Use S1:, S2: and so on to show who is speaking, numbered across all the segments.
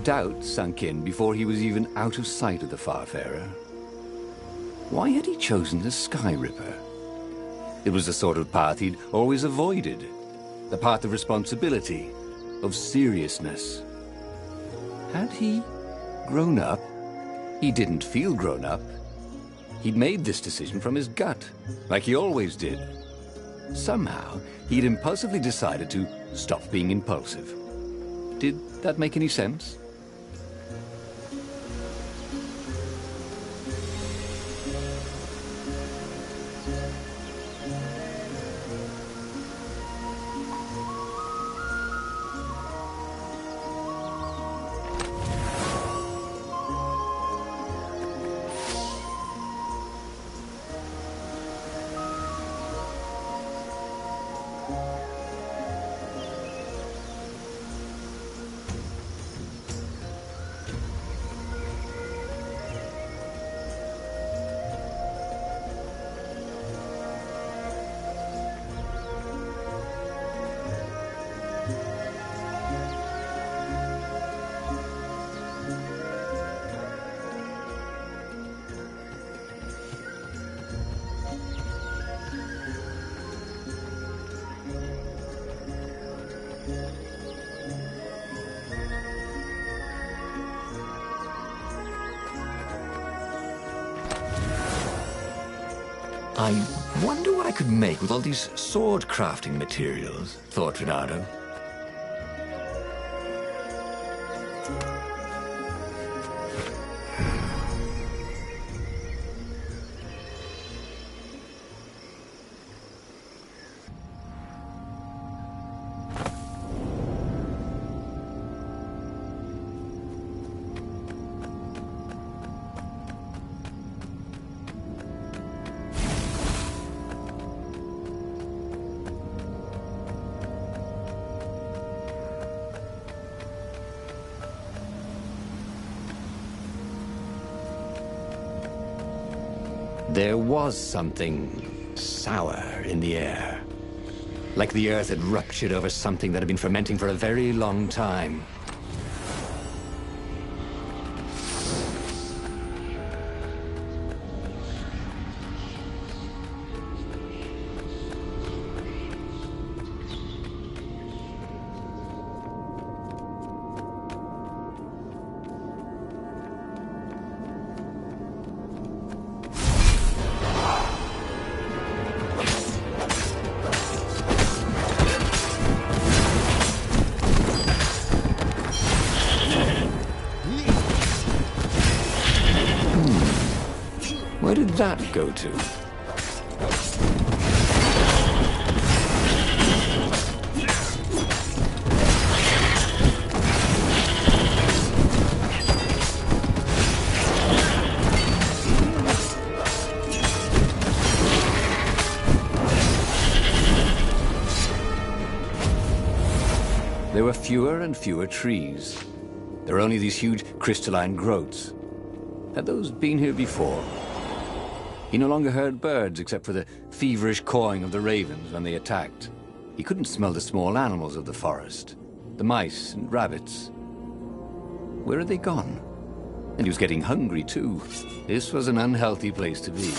S1: doubt sunk in before he was even out of sight of the Farfarer. Why had he chosen the Sky Ripper? It was the sort of path he'd always avoided. The path of responsibility, of seriousness. Had he grown up? He didn't feel grown up. He'd made this decision from his gut, like he always did. Somehow, he'd impulsively decided to stop being impulsive. Did that make any sense?
S2: I wonder what I could make with all these sword crafting materials, thought Reynardo.
S1: There was something sour in the air. Like the earth had ruptured over something that had been fermenting for a very long time. Where did that go to? There were fewer and fewer trees. There were only these huge crystalline growths. Had those been here before? He no longer heard birds except for the feverish cawing of the ravens when they attacked. He couldn't smell the small animals of the forest, the mice and rabbits. Where had they gone? And he was getting hungry too. This was an unhealthy place to be.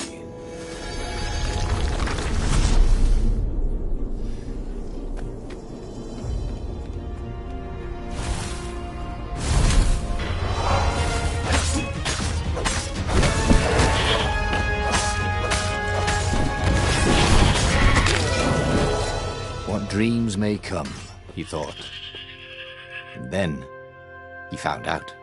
S1: Dreams may come, he thought. And then he found out.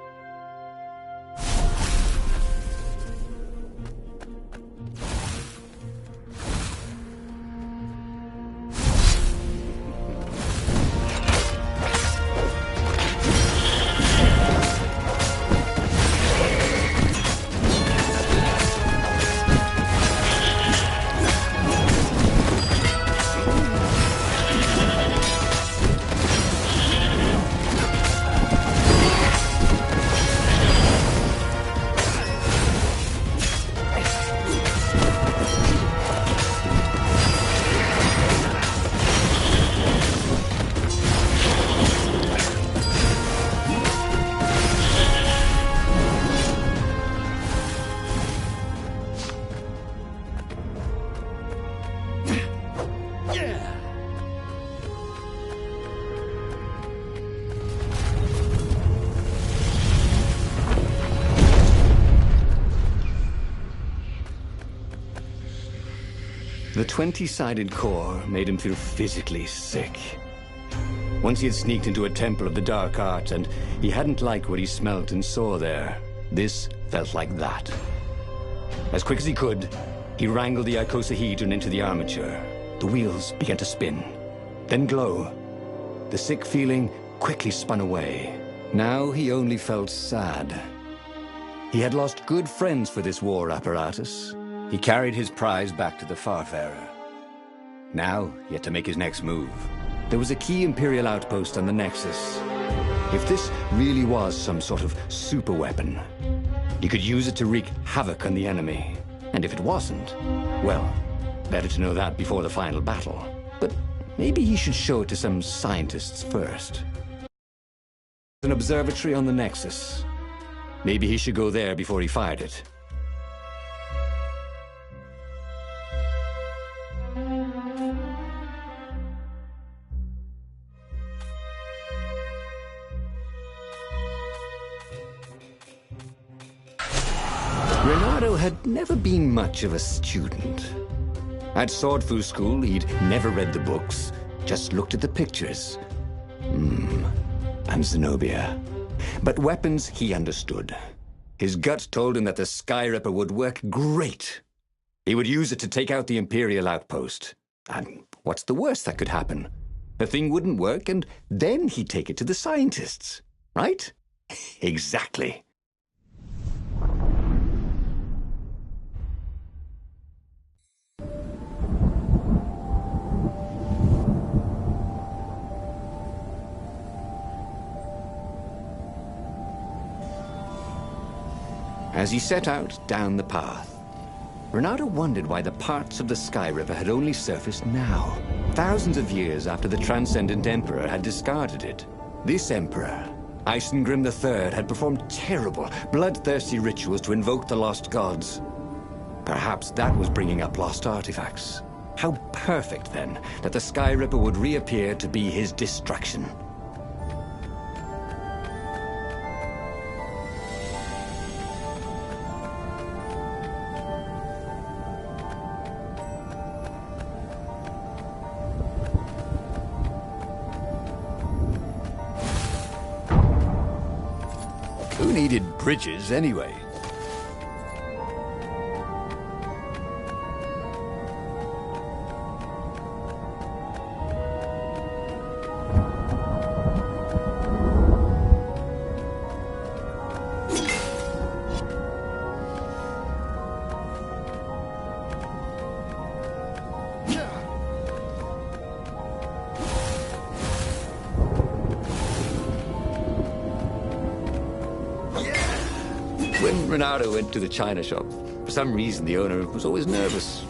S1: The 20-sided core made him feel physically sick. Once he had sneaked into a temple of the dark art, and he hadn't liked what he smelt and saw there. This felt like that. As quick as he could, he wrangled the icosahedron into the armature. The wheels began to spin, then glow. The sick feeling quickly spun away. Now he only felt sad. He had lost good friends for this war apparatus. He carried his prize back to the Farfarer. Now he had to make his next move. There was a key Imperial outpost on the Nexus. If this really was some sort of super weapon, he could use it to wreak havoc on the enemy. And if it wasn't, well, better to know that before the final battle. But maybe he should show it to some scientists first. An observatory on the Nexus. Maybe he should go there before he fired it. Reynardo had never been much of a student. At Swordfu School, he'd never read the books, just looked at the pictures. And Zenobia. But weapons he understood. His gut told him that the Skyripper would work great. He would use it to take out the Imperial outpost. And what's the worst that could happen? The thing wouldn't work, and then he'd take it to the scientists. Right? Exactly. As he set out down the path, Reynardo wondered why the parts of the Skyripper had only surfaced now, thousands of years after the Transcendent Emperor had discarded it. This Emperor, Isengrim III, had performed terrible, bloodthirsty rituals to invoke the lost gods. Perhaps that was bringing up lost artifacts. How perfect, then, that the Skyripper would reappear to be his destruction. Who needed bridges anyway? When Reynardo went to the china shop, for some reason the owner was always nervous.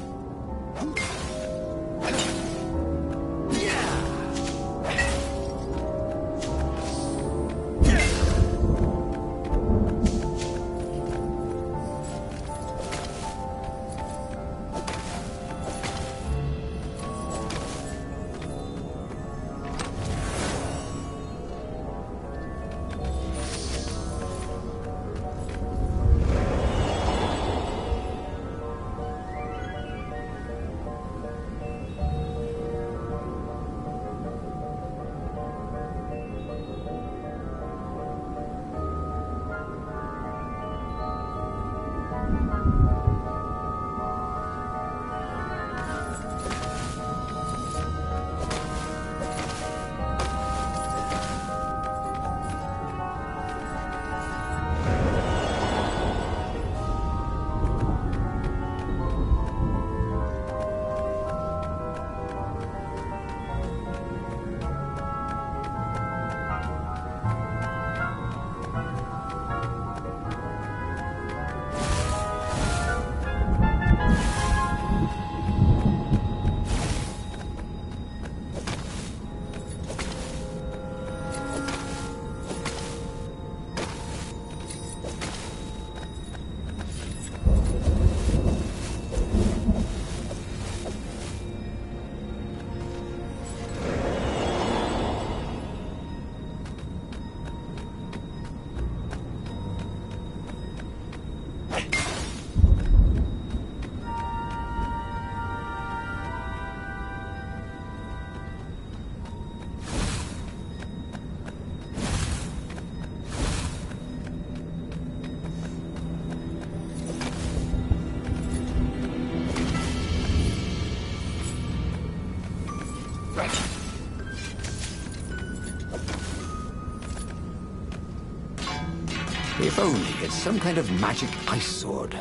S2: If only it's some kind of magic ice sword.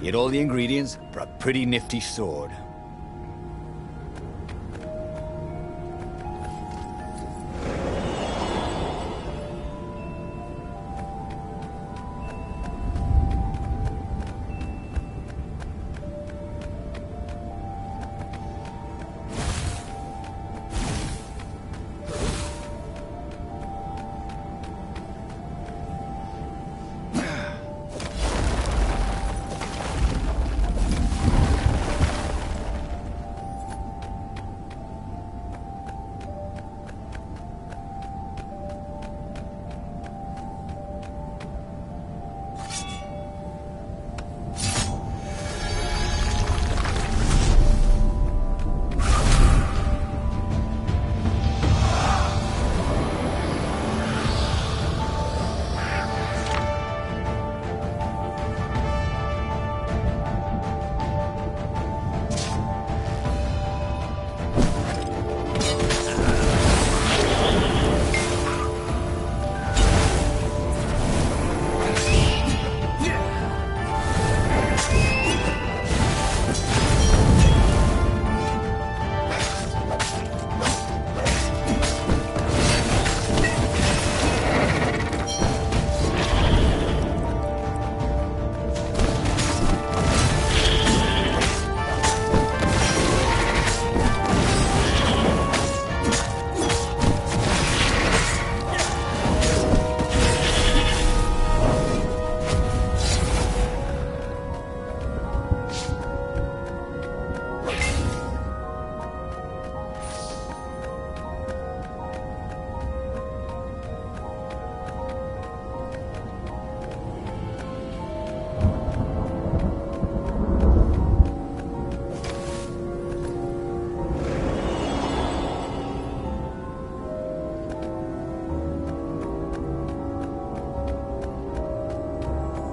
S1: Get all the ingredients for a pretty nifty sword.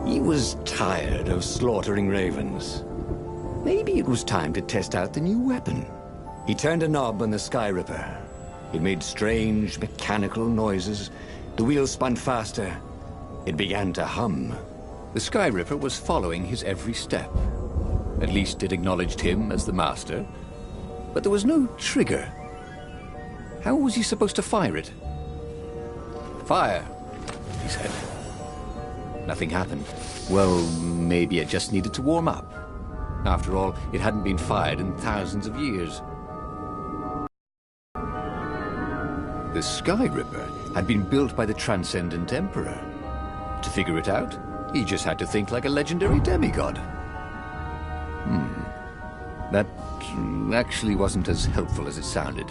S2: He was tired of slaughtering ravens. Maybe it was time to test out the new weapon. He turned a knob on the Sky Ripper. It made strange mechanical noises. The wheels spun faster. It began to hum.
S1: The Sky Ripper was following his every step. At least it acknowledged him as the master. But there was no trigger. How was he supposed to fire it? Fire, he said. Nothing happened. Well, maybe it just needed to warm up. After all, it hadn't been fired in thousands of years. The Sky Ripper had been built by the Transcendent Emperor. To figure it out, he just had to think like a legendary demigod. That actually wasn't as helpful as it sounded.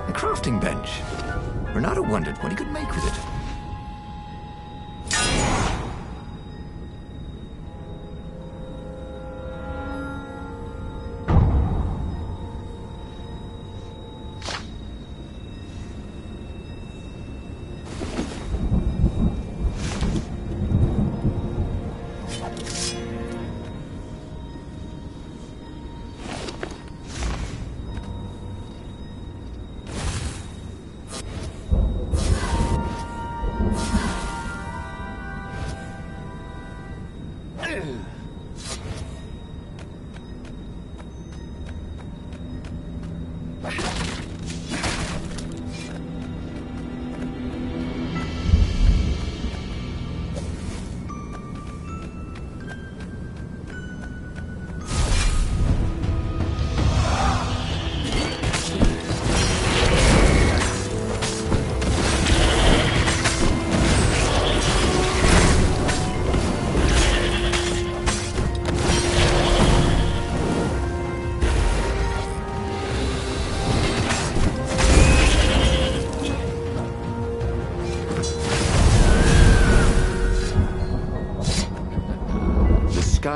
S2: A crafting bench. Renato wondered what he could make with it.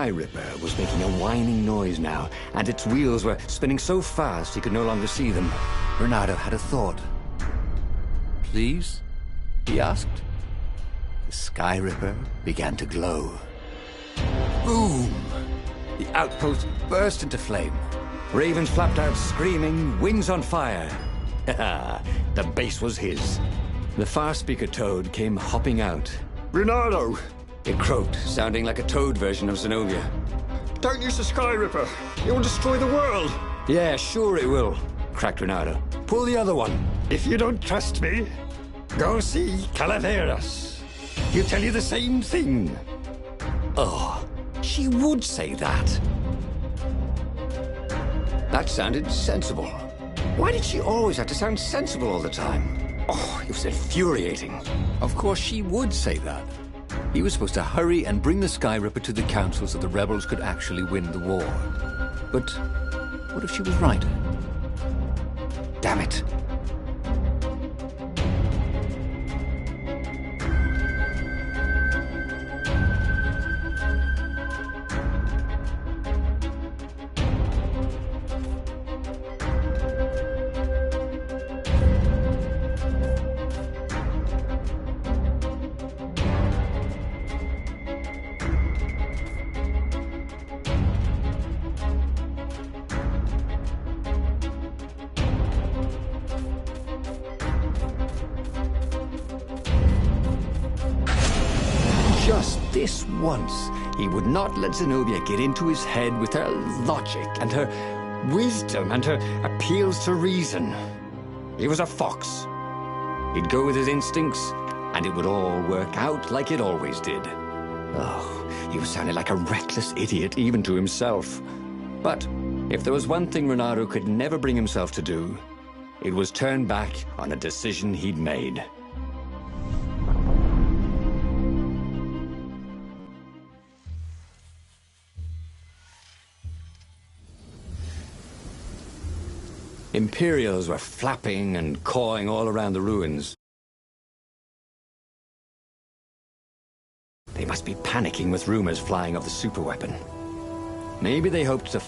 S2: Sky Ripper was making a whining noise now, and its wheels were spinning so fast he could no longer see them.
S1: Reynardo had a thought. "Please?" he asked. The Sky Ripper began to glow. Boom! The outpost burst into flame.
S2: Raven flapped out screaming, wings on fire. The base was his. The far-speaker toad came hopping out.
S3: Reynardo!
S2: It croaked, sounding like a toad version of Zenobia.
S3: Don't use the Sky Ripper. It will destroy the world.
S2: Yeah, sure it will, cracked Reynardo. Pull the other one.
S3: If you don't trust me, go see Calaveras. He'll tell you the same thing.
S2: Oh, she would say that. That sounded sensible. Why did she always have to sound sensible all the time? Oh, it was infuriating.
S1: Of course she would say that. He was supposed to hurry and bring the Sky Ripper to the council so the rebels could actually win the war. But what if she was right? Damn it.
S2: Just this once, he would not let Zenobia get into his head with her logic and her wisdom and her appeals to reason. He was a fox. He'd go with his instincts, and it would all work out like it always did. Oh, he was sounding like a reckless idiot, even to himself. But if there was one thing Reynardo could never bring himself to do, it was turn back on a decision he'd made. Imperials were flapping and cawing all around the ruins. They must be panicking with rumors flying of the superweapon. Maybe they hoped to